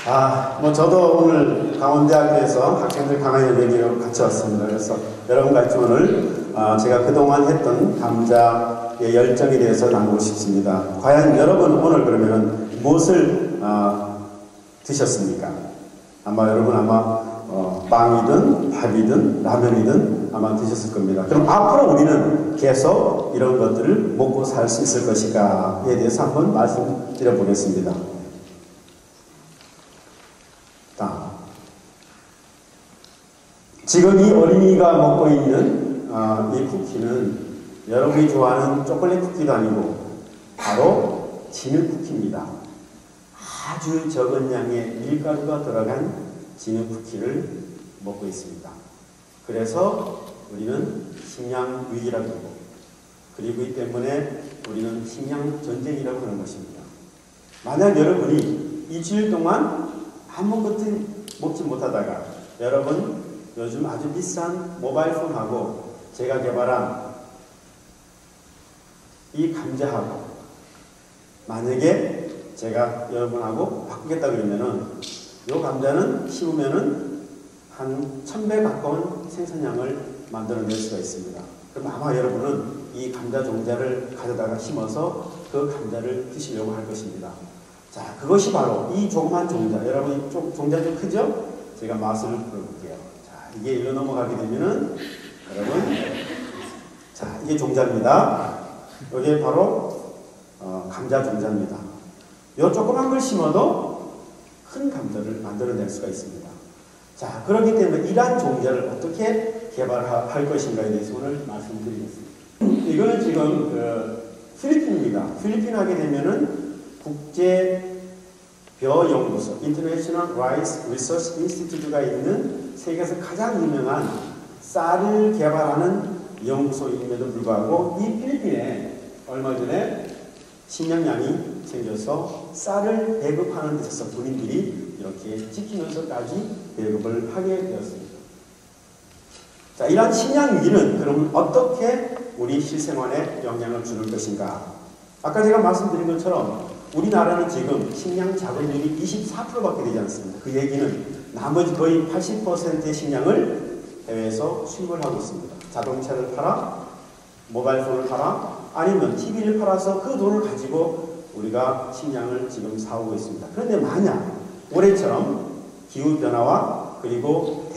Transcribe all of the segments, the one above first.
저도 오늘 강원대학교에서 학생들 강의를 여기로 같이 왔습니다. 그래서 여러분과 같이 오늘 제가 그동안 했던 감자의 열정에 대해서 나누고 싶습니다. 과연 여러분 오늘 그러면 무엇을 드셨습니까? 여러분 빵이든 밥이든 라면이든 아마 드셨을 겁니다. 그럼 앞으로 우리는 계속 이런 것들을 먹고 살 수 있을 것인가에 대해서 한번 말씀드려 보겠습니다. 지금 이 어린이가 먹고 있는 이 쿠키는 여러분이 좋아하는 초콜릿 쿠키도 아니고 바로 진흙 쿠키입니다. 아주 적은 양의 밀가루가 들어간 진흙 쿠키를 먹고 있습니다. 그래서 우리는 식량 위기라고 하고, 그리고 이 때문에 우리는 식량 전쟁이라고 하는 것입니다. 만약 여러분이 일주일 동안 아무것도 먹지 못하다가 여러분 요즘 아주 비싼 모바일폰하고 제가 개발한 이 감자하고 만약에 제가 여러분하고 바꾸겠다 그러면은 이 감자는 키우면은 한 1000배 가까운 생산량을 만들어낼 수가 있습니다. 그럼 아마 여러분은 이 감자 종자를 가져다가 심어서 그 감자를 드시려고 할 것입니다. 자, 그것이 바로 이 조그만 종자. 여러분이 종자 좀 크죠? 제가 맛을 보여볼게요. 자, 이게 일로 넘어가게 되면은 여러분, 자, 이게 종자입니다. 이게 바로 감자 종자입니다. 이 조그만 걸 심어도 큰 감자를 만들어낼 수가 있습니다. 자, 그렇기 때문에 이러한 종자를 어떻게 개발할 것인가에 대해서 오늘 말씀드리겠습니다. 이거는 지금 필리핀입니다. 필리핀 하게 되면은 국제 벼 연구소, International Rice Research Institute가 있는 세계에서 가장 유명한 쌀을 개발하는 연구소임에도 불구하고 이 필리핀에 얼마 전에 식량난이 생겨서 쌀을 배급하는 데서 군인들이 이렇게 지키면서까지 배급을 하게 되었습니다. 자, 이러한 식량 위기는 그러면 어떻게 우리 실생활에 영향을 주는 것인가? 아까 제가 말씀드린 것처럼 우리나라는 지금 식량 자급률이 24%밖에 되지 않습니다. 그 얘기는 나머지 거의 80%의 식량을 해외에서 수입을 하고 있습니다. 자동차를 팔아, 모바일폰을 팔아, 아니면 TV를 팔아서 그 돈을 가지고 우리가 식량을 지금 사오고 있습니다. 그런데 만약 올해처럼 기후변화와 그리고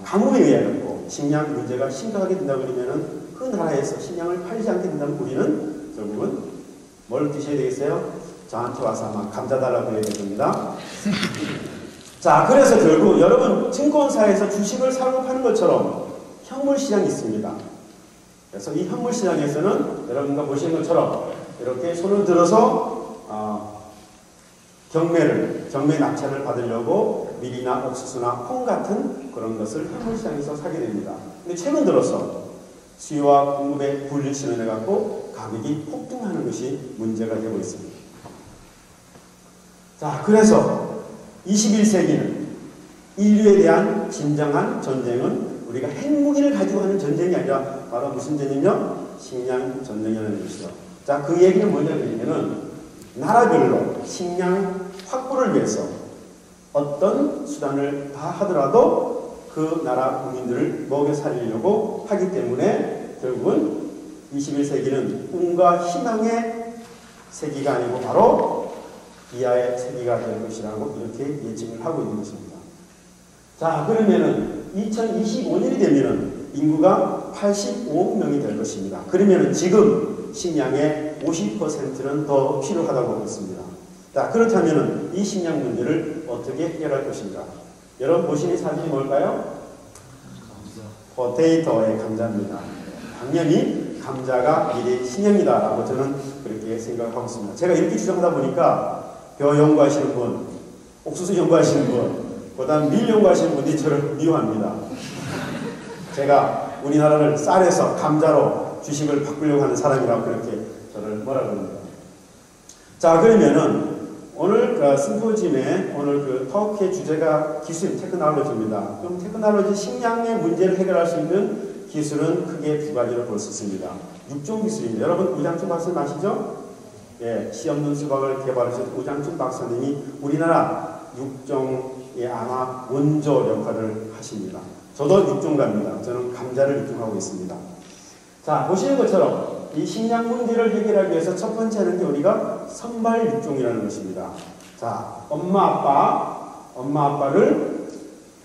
가뭄에 의해서 식량 문제가 심각하게 된다고 그러면 그 나라에서 식량을 팔지 않게 된다면 우리는 결국은 뭘 드셔야 되겠어요? 저한테 와서 아마 감자 달라고 해야 될 겁니다. 자, 그래서 결국 여러분 증권사에서 주식을 사고 파는 것처럼 현물시장이 있습니다. 그래서 이 현물시장에서는 여러분과 보시는 것처럼 이렇게 손을 들어서 경매 낙찰을 받으려고 밀이나 옥수수나 콩 같은 그런 것을 현물시장에서 사게 됩니다. 근데 최근 들어서 수요와 공급의 불일신을 해갖고 가격이 폭등하는 것이 문제가 되고 있습니다. 자, 그래서 21세기는 인류에 대한 진정한 전쟁은 우리가 핵무기를 가지고 하는 전쟁이 아니라 바로 무슨 전쟁이요? 식량 전쟁이라는 것이죠. 자, 그 얘기는 뭐냐면은 나라별로 식량 확보를 위해서 어떤 수단을 다 하더라도 그 나라 국민들을 먹여 살리려고 하기 때문에 결국은 21세기는 꿈과 희망의 세기가 아니고 바로 비하의 세기가 될 것이라고 이렇게 예측을 하고 있는 것입니다. 자, 그러면은 2025년이 되면은 인구가 85억 명이 될 것입니다. 그러면은 지금 식량의 50%는 더 필요하다고 하고 있습니다. 자, 그렇다면은 이 식량 문제를 어떻게 해결할 것인가? 여러분 보시는 사진이 뭘까요? 포테이토의 감자입니다. 당연히 감자가 미래의 식량이다라고 저는 그렇게 생각하고 있습니다. 제가 이렇게 주장하다 보니까 벼 연구하시는 분, 옥수수 연구하시는 분, 그 다음 밀 연구하시는 분들이 저를 미워합니다. 제가 우리나라를 쌀에서 감자로 주식을 바꾸려고 하는 사람이라고 그렇게 저를 뭐라고 합니다. 자, 그러면은 오늘 심포지엄의 오늘 터크의 주제가 기술, 테크놀로지입니다. 그럼 테크놀로지 식량의 문제를 해결할 수 있는 기술은 크게 두 가지로 볼 수 있습니다. 6종 기술입니다. 여러분 의장초 말씀 아시죠? 씨 없는 수박을 개발하신 우장춘 박사님이 우리나라 육종의 아마 원조 역할을 하십니다. 저도 육종가입니다. 저는 감자를 육종하고 있습니다. 자, 보시는 것처럼 이 식량 문제를 해결하기 위해서 첫 번째 하는 게 우리가 선발 육종이라는 것입니다. 자, 엄마 아빠를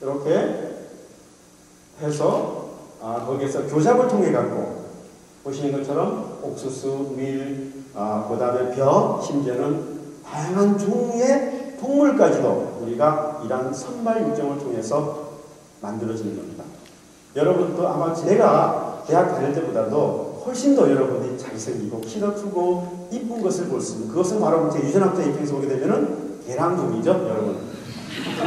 이렇게 해서 거기에서 교잡을 통해 갖고 보시는 것처럼 옥수수, 밀, 그 다음에 벼, 심지어는 다양한 종류의 동물까지도 우리가 이러한 선발 육종을 통해서 만들어지는 겁니다. 여러분도 아마 제가 대학 다닐 때보다도 훨씬 더 여러분이 잘생기고 키도 크고 이쁜 것을 볼 수 있는, 그것은 바로 제 유전학자 입장에서 보게 되면은 계량종이죠, 여러분.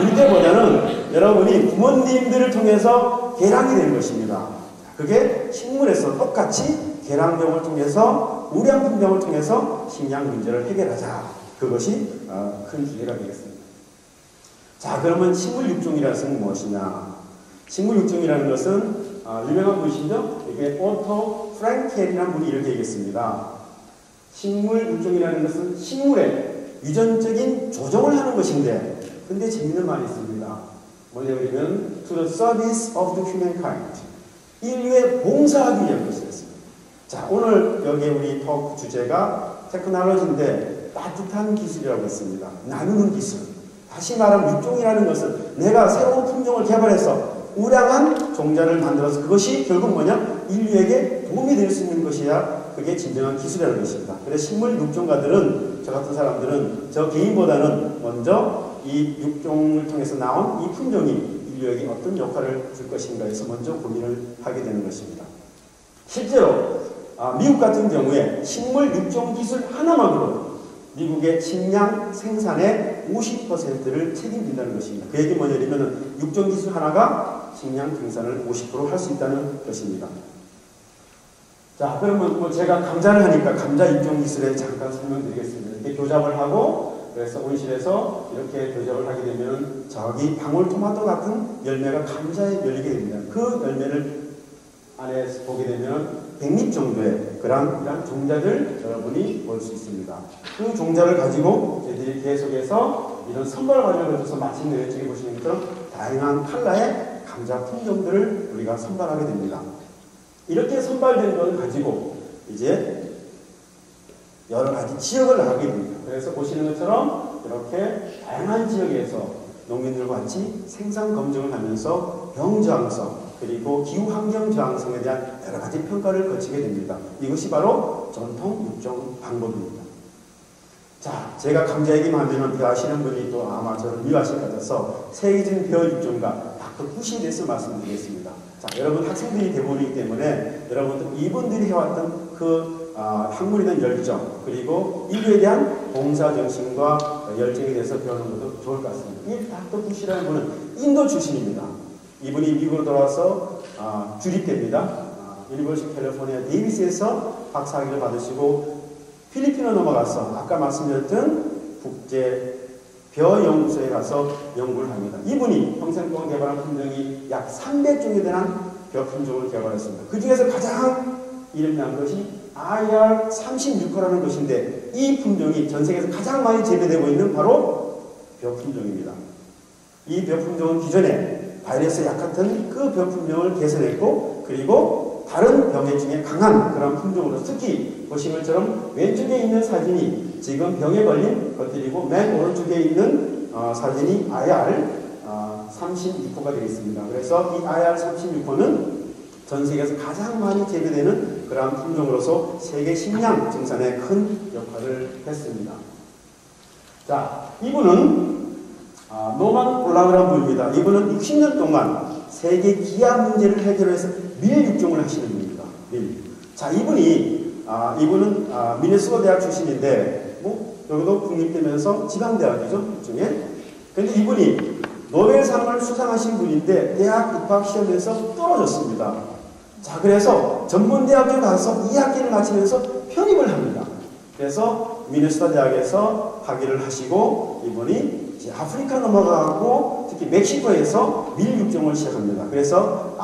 우리 때보다는 여러분이 부모님들을 통해서 계량이 되는 것입니다. 그게 식물에서 똑같이 계량종을 통해서 우량 품종을 통해서 식량 문제를 해결하자. 그것이 큰 기회가 되겠습니다. 자, 그러면 식물 육종이라는 것은 무엇이냐? 식물 육종이라는 것은 유명한 분이시죠? 이게 오토 프랭켈이라는 분이 이렇게 얘기했습니다. 식물 육종이라는 것은 식물의 유전적인 조정을 하는 것인데, 근데 재미있는 말이 있습니다. 뭐냐면 to the service of the humankind. 인류에 봉사하기 위한 것이었습니다. 자, 오늘 여기 우리 토크 주제가 테크놀로지인데 따뜻한 기술이라고 했습니다. 나누는 기술. 다시 말하면 육종이라는 것은 내가 새로운 품종을 개발해서 우량한 종자를 만들어서 그것이 결국 뭐냐? 인류에게 도움이 될 수 있는 것이야. 그게 진정한 기술이라는 것입니다. 그래서 식물 육종가들은, 저 같은 사람들은 저 개인보다는 먼저 이 육종을 통해서 나온 이 품종이 인류에게 어떤 역할을 줄 것인가 해서 먼저 고민을 하게 되는 것입니다. 실제로 미국 같은 경우에 식물 육종 기술 하나만으로 미국의 식량 생산의 50%를 책임진다는 것입니다. 그 얘기 뭐냐면 육종 기술 하나가 식량 생산을 50% 할 수 있다는 것입니다. 자, 그러면 뭐 제가 감자를 하니까 감자 육종 기술에 잠깐 설명드리겠습니다. 이렇게 교잡을 하고, 그래서 온실에서 이렇게 교잡을 하게 되면 저기 방울토마토 같은 열매가 감자에 열리게 됩니다. 그 열매를 안에서 보게 되면 100립 정도의 이런 종자들 여러분이 볼 수 있습니다. 그 종자를 가지고 저희들이 계속해서 이런 선발 과정을 거쳐서 마침내 왼쪽에 보시는 것처럼 다양한 컬러의 감자 품종들을 우리가 선발하게 됩니다. 이렇게 선발된 걸 가지고 이제 여러 가지 지역을 나가게 됩니다. 그래서 보시는 것처럼 이렇게 다양한 지역에서 농민들과 같이 생산 검증을 하면서 병저항성 그리고 기후환경 저항성에 대한 여러 가지 평가를 거치게 됩니다. 이것이 바로 전통 육종 방법입니다. 자, 제가 감자 얘기만 하면 벼 아시는 분이 또 아마 저를 미워하실 것 같아서 세이즌 벼 육종가 닥터 푸시에 대해서 말씀드리겠습니다. 자, 여러분 학생들이 대부분이기 때문에 여러분들 이분들이 해왔던 그 학문에 대한 열정 그리고 인류에 대한 봉사정신과 열정에 대해서 배우는 것도 좋을 것 같습니다. 이 닥터 푸시라는 분은 인도 출신입니다. 이분이 미국으로 돌아와서 주립됩니다. 유니버시티 캘리포니아 데이비스에서 박사학위를 받으시고 필리핀으로 넘어가서 아까 말씀드렸던 국제 벼 연구소에 가서 연구를 합니다. 이분이 평생 동안 개발한 품종이 약 300종에 대한 벼 품종을 개발했습니다. 그 중에서 가장 이름이 난 것이 IR36호라는 것인데 이 품종이 전 세계에서 가장 많이 재배되고 있는 바로 벼 품종입니다. 이 벼 품종은 기존에 바이러스에 약했던 그 벼 품종을 개선했고 그리고 다른 병해 중에 강한 그런 품종으로 특히 보신 것처럼 왼쪽에 있는 사진이 지금 병에 걸린 것들이고 맨 오른쪽에 있는 사진이 IR36호가 되겠습니다. 그래서 이 IR36호는 전 세계에서 가장 많이 재배되는 그러한 품종으로서 세계 식량 증산에 큰 역할을 했습니다. 자, 이분은 노만 볼락이라는 분입니다. 이분은 60년 동안 세계 기아 문제를 해결해서 밀 육종을 하시는 분입니다. 밀. 자, 이분은 미네소타 대학 출신인데 여기도 국립되면서 지방대학이죠, 일종의. 그런데 이분이 노벨상을 수상하신 분인데 대학 입학 시험에서 떨어졌습니다. 자, 그래서 전문대학교 가서 2학기를 마치면서 편입을 합니다. 그래서 미네소타 대학에서 학위를 하시고 이분이 이제 아프리카 넘어가고 특히 멕시코에서 밀 육종을 시작합니다. 그래서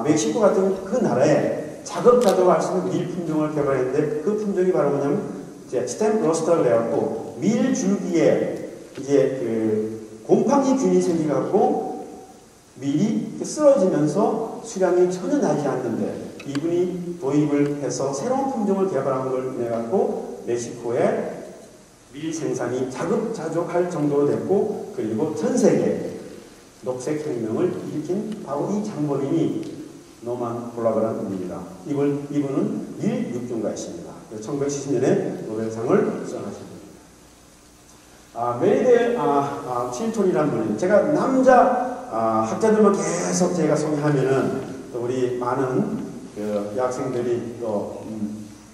멕시코 같은 그 나라에 자급자족할 수 있는 밀 품종을 개발했는데 그 품종이 바로 뭐냐면 이제 스템 로스터라고 해갖고 밀 줄기에 이제 그 곰팡이균이 생겨갖고 밀이 쓰러지면서 수량이 전혀 나지 않는데 이분이 도입을 해서 새로운 품종을 개발한 걸 인해갖고 멕시코에 밀 생산이 자급자족할 정도로 됐고 그리고 전 세계 녹색 혁명을 일으킨 바로 이 장본인이 노만 볼라그라는 분입니다. 이분은 밀 육중가이십니다. 1970년에 노벨상을 수상하십니다. 메리델 칠톤이라는 분이 제가 남자 학자들만 계속 제가 소개하면은 또 우리 많은 그 여학생들이 또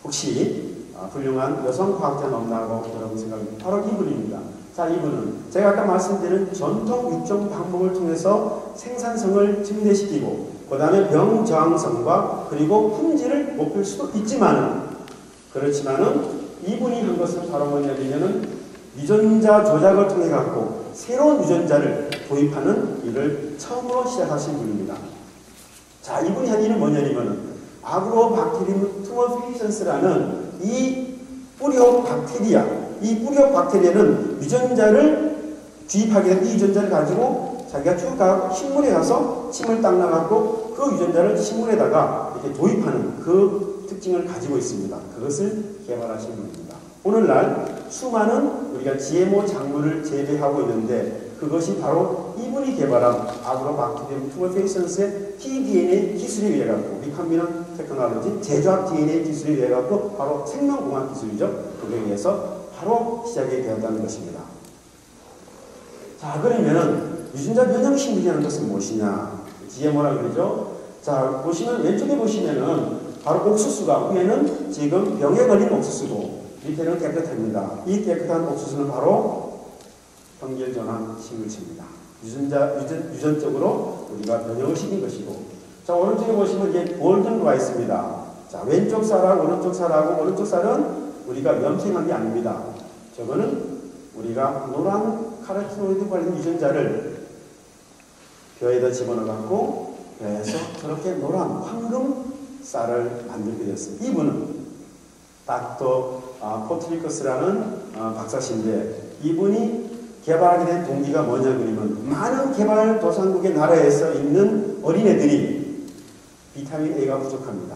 혹시 훌륭한 여성 과학자 나온다고 여러분 생각합니다. 바로 이분입니다. 자, 이분은 제가 아까 말씀드린 전통 육종 방법을 통해서 생산성을 증대시키고 그 다음에 병 저항성과 그리고 품질을 높일 수도 있지만은 그렇지만은 이분이 한 것은 바로 뭐냐면은 유전자 조작을 통해 갖고 새로운 유전자를 도입하는 일을 처음으로 시작하신 분입니다. 자, 이분이 한 일은 뭐냐면은 아그로박테리움 투머피션스라는 이 뿌리옥 박테리아, 이 뿌리옥 박테리아는 유전자를 주입하게 된 이 유전자를 가지고 자기가 쭉 가고 식물에 가서 침을 딱 나가고 그 유전자를 식물에다가 이렇게 도입하는 그 특징을 가지고 있습니다. 그것을 개발하신 분입니다. 오늘날 수많은 우리가 GMO 작물을 재배하고 있는데 그것이 바로 이분이 개발한 아그로박테리움 투머피션스의 tDNA 기술에 의해 갖고 리칸비넌 테크놀로지 제조합 DNA 기술에 의해 갖고 바로 생명공학 기술이죠. 그에 의해서 바로 시작이 되었다는 것입니다. 자, 그러면은 유전자 변형 식물이라는 것은 무엇이냐? GMO라고 그러죠. 자, 보시면 왼쪽에 보시면은 바로 옥수수가 위에는 지금 병에 걸린 옥수수고 밑에는 깨끗합니다. 이 깨끗한 옥수수는 바로 현결전환 식물체입니다. 유전적으로 우리가 변형을 시킨 것이고 자, 오른쪽에 보시면 이제 골든로가 있습니다. 자, 왼쪽 쌀하고 오른쪽 쌀하고 오른쪽 쌀은 우리가 염색한 게 아닙니다. 저거는 우리가 노란 카로티노이드 관련 유전자를 벼에다 집어넣어갖고 벼에서 저렇게 노란 황금 쌀을 만들게 되었습니다. 이분은 닥터 포트리커스라는 박사신데 이분이 개발하게 된 동기가 뭐냐 그러면 많은 개발도상국의 나라에서 있는 어린애들이 비타민 A가 부족합니다.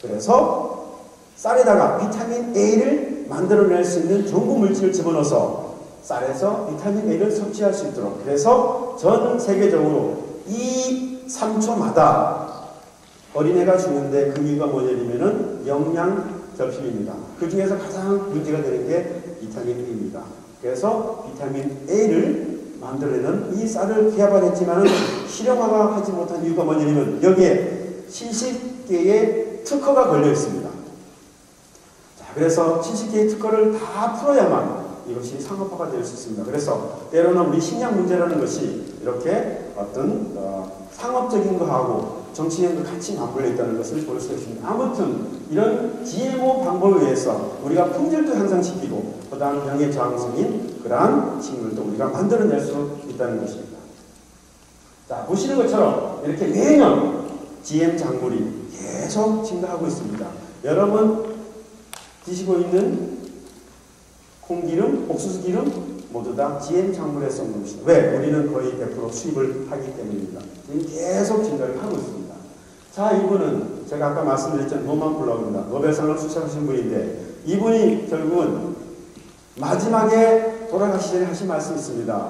그래서 쌀에다가 비타민 A를 만들어낼 수 있는 전구 물질을 집어넣어서 쌀에서 비타민 A를 섭취할 수 있도록 그래서 전 세계적으로 이 3초마다 어린애가 죽는데 그 이유가 뭐냐면은 영양 결핍입니다. 그 중에서 가장 문제가 되는 게 비타민 A입니다. 그래서 비타민 A를 만들어내는 이 쌀을 개발했지만 실용화가 하지 못한 이유가 뭐냐면 여기에 70개의 특허가 걸려 있습니다. 자, 그래서 70개의 특허를 다 풀어야만 이것이 상업화가 될 수 있습니다. 그래서 때로는 우리 식량 문제라는 것이 이렇게 어떤 상업적인 거하고 정치적인 거 같이 맞물려 있다는 것을 볼 수 있습니다. 아무튼 이런 GMO 방법에 의해서 우리가 품질도 향상시키고 그 다음 병의 저항성인 그러한 식물도 우리가 만들어낼 수 있다는 것입니다. 자, 보시는 것처럼 이렇게 매년 GM 작물이 계속 증가하고 있습니다. 여러분 드시고 있는 콩기름, 옥수수기름 모두 다 GM 작물에서 온 것입니다. 왜? 우리는 거의 100% 수입을 하기 때문입니다. 지금 계속 증가를 하고 있습니다. 자, 이분은 제가 아까 말씀드렸던 노만 볼라그입니다. 노벨상을 수상하신 분인데 이분이 결국은 마지막에 돌아가시 전에 하신 말씀이 있습니다.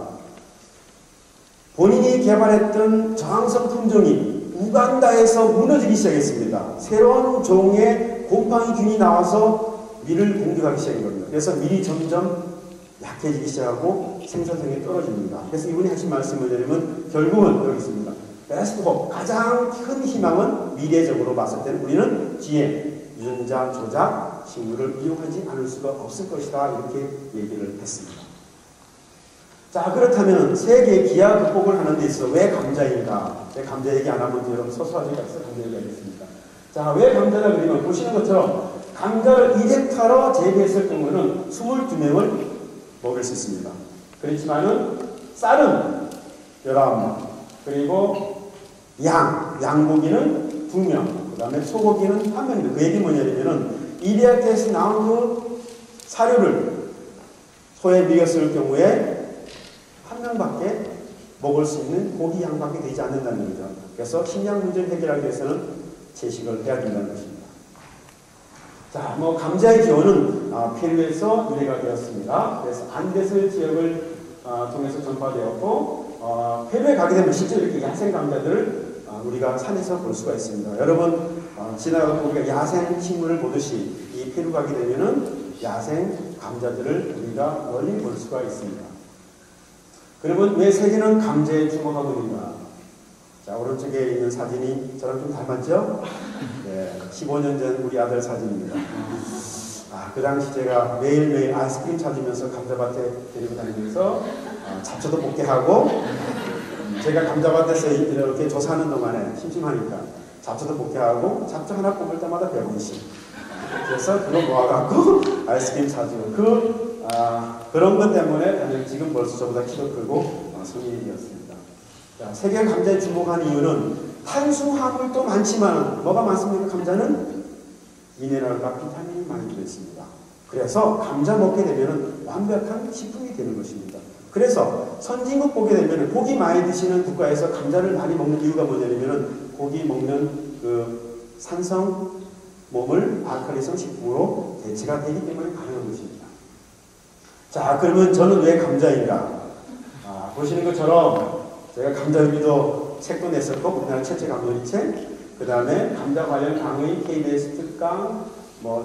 본인이 개발했던 저항성 품종이 우간다에서 무너지기 시작했습니다. 새로운 종의 곰팡이균이 나와서 밀을 공격하기 시작한 겁니다. 그래서 밀이 점점 약해지기 시작하고 생산성이 떨어집니다. 그래서 이분이 하신 말씀은 뭐냐면 결국은 여기 있습니다. 베스트 홉, 가장 큰 희망은 미래적으로 봤을 때는 우리는 GM, 유전자 조작 식물을 이용하지 않을 수가 없을 것이다 이렇게 얘기를 했습니다. 자, 그렇다면 세계 기아 극복을 하는 데 있어서 왜 감자인가? 왜 감자 얘기 안 하면 여러분 소소하게 가서 감자 얘기하겠습니다. 자, 왜 감자냐 그러면 보시는 것처럼 감자를 2헥타로 재배했을 경우는 22명을 먹을 수 있습니다. 그렇지만은 쌀은 19명, 그리고 양고기는 2명, 그 다음에 소고기는 1명입니다. 그 얘기 뭐냐면은 1헥타에서 나온 그 사료를 소에 먹였을 경우에 한 명밖에 먹을 수 있는 고기 양밖에 되지 않는다는 거죠. 그래서 식량 문제를 해결하기 위해서는 채식을 해야 된다는 것입니다. 자, 감자의 기원은 페루에서 유래가 되었습니다. 그래서 안데스 지역을 통해서 전파되었고, 페루에 가게 되면 실제 이렇게 야생 감자들을 우리가 산에서 볼 수가 있습니다. 여러분, 지나가고 우리가 야생 식물을 보듯이 이 페루 가게 되면은 야생 감자들을 우리가 멀리 볼 수가 있습니다. 그러면 왜 세계는 감자에 주목하고 있는가? 자, 오른쪽에 있는 사진이 저랑 좀 닮았죠? 네, 15년 전 우리 아들 사진입니다. 그 당시 제가 매일매일 아이스크림 찾으면서 감자밭에 데리고 다니면서 잡초도 뽑게 하고, 제가 감자밭에서 이렇게 조사하는 동안에 심심하니까 잡초도 뽑게 하고, 잡초 하나 뽑을 때마다 100원씩. 그래서 그거 모아갖고 아이스크림 사주고, 그런 것 때문에 당연히 지금 벌써 저보다 키도 크고 성인이 되었습니다. 자, 세계 감자에 주목한 이유는 탄수화물도 많지만 뭐가 많습니까? 감자는 미네랄과 비타민이 많이 들어있습니다. 그래서 감자 먹게 되면 완벽한 식품이 되는 것입니다. 그래서 선진국 보게 되면 고기 많이 드시는 국가에서 감자를 많이 먹는 이유가 뭐냐면 고기 먹는 그 산성 몸을 알칼리성 식품으로 대체가 되기 때문에 가능한 것입니다. 자, 그러면 저는 왜 감자인가? 보시는 것처럼 제가 감자 요리도 책도 냈었고, 우리나라 최초 감놀이 책, 그 다음에 감자 관련 강의 KBS 특강,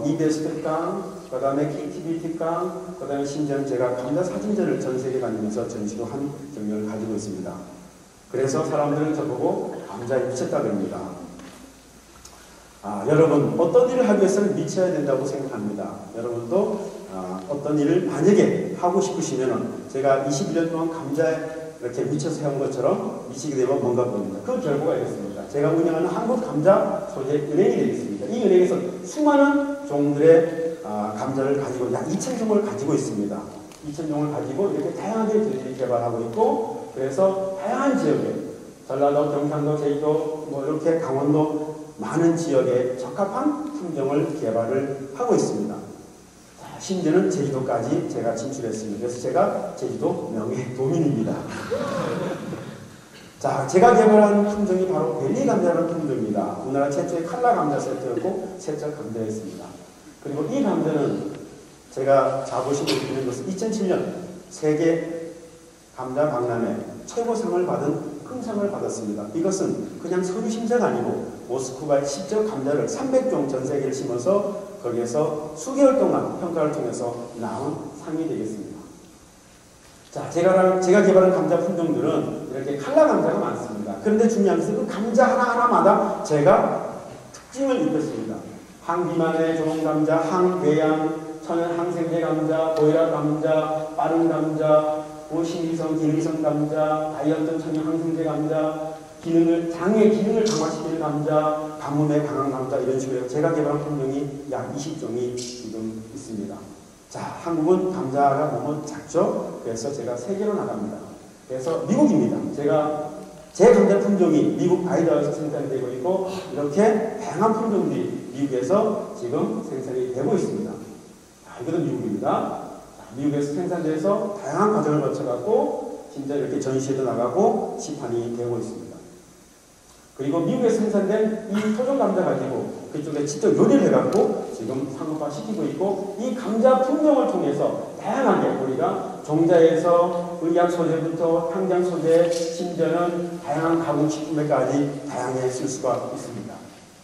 EBS 특강, 그 다음에 KTV 특강, 그 다음에 심지어 제가 감자 사진전을 전 세계 다니면서 전시도 한 경력을 가지고 있습니다. 그래서 사람들은 저보고 감자에 미쳤다 그럽니다. 여러분, 어떤 일을 하기 위해서는 미쳐야 된다고 생각합니다. 여러분도 어떤 일을 만약에 하고 싶으시면, 제가 21년 동안 감자에 이렇게 미쳐서 해온 것처럼 미치게 되면 뭔가 보입니다. 그 결과가 이렇습니다. 제가 운영하는 한국 감자 소재 은행이 되겠습니다. 이 은행에서 수많은 종들의 감자를 가지고 약 2,000종을 가지고 있습니다. 2,000종을 가지고 이렇게 다양하게 저희들이 개발하고 있고, 그래서 다양한 지역에 전라도, 경상도, 제주도, 이렇게 강원도 많은 지역에 적합한 품종을 개발을 하고 있습니다. 심지어는 제주도까지 제가 진출했습니다. 그래서 제가 제주도 명예도민입니다. 자, 제가 개발한 품종이 바로 벨리 감자라는 품종입니다. 우리나라 최초의 칼라 감자 세트였고, 세척 감자였습니다. 그리고 이 감자는 제가 자부심을 느끼는 것은 2007년 세계 감자 박람회 최고상을 받은 금상을 받았습니다. 이것은 그냥 서류 심사가 아니고 모스크바에 직접 감자를 300종 전 세계를 심어서 거기에서 수개월 동안 평가를 통해서 나온 상이 되겠습니다. 자, 제가 개발한 감자 품종들은 이렇게 칼라 감자가 많습니다. 그런데 중요한 것은 그 감자 하나하나마다 제가 특징을 입혔습니다. 항비만의 조롱 감자, 항궤양, 천연 항생제 감자, 보이라 감자, 빠른 감자, 고신기성, 기능성 감자, 다이어트 천연 항생제 감자, 장의 기능을 강화시키는 감자, 가뭄에 강한 감자, 이런 식으로 제가 개발한 품종이 약 20종이 지금 있습니다. 자, 한국은 감자가 너무 작죠? 그래서 제가 세계로 나갑니다. 그래서 미국입니다. 제 감자 품종이 미국 아이다호에서 생산되고 있고, 이렇게 다양한 품종들이 미국에서 지금 생산이 되고 있습니다. 자, 이것도 미국입니다. 미국에서 생산돼서 다양한 과정을 거쳐갖고 진짜 이렇게 전시회도 나가고 시판이 되고 있습니다. 그리고 미국에서 생산된 이 토종 감자 가지고 그쪽에 직접 요리를 해갖고 지금 상업화 시키고 있고, 이 감자 품종을 통해서 다양하게 우리가 종자에서 의약 소재부터 향장 소재, 심지어는 다양한 가공식품에까지 다양하게 쓸 수가 있습니다.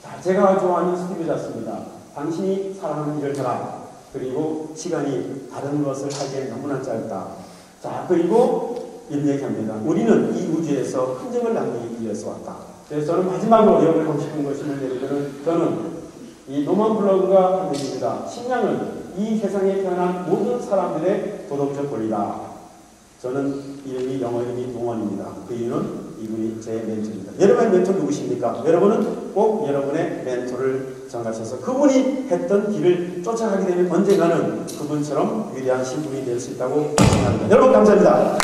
자, 제가 좋아하는 스티브 잡스입니다. 당신이 사랑하는 일을 해라. 그리고 시간이 다른 것을 하기에 너무나 짧다. 자, 그리고 이런 얘기합니다. 우리는 이 우주에서 흔적을 남기기 위해서 왔다. 그래서 저는 마지막으로 여러분을 하고 싶은 것이 뭐냐면, 저는 이 노먼 블러그가 한 얘기입니다. 식량은 이 세상에 태어난 모든 사람들의 도덕적 권리다. 저는 이름이 영어 이름이 노먼입니다. 그 이유는 이분이 제 멘토입니다. 여러분의 멘토 누구십니까? 여러분은 꼭 여러분의 멘토를 정하셔서 그분이 했던 길을 쫓아가게 되면 언젠가는 그분처럼 위대한 신분이 될 수 있다고 생각합니다. 여러분 감사합니다.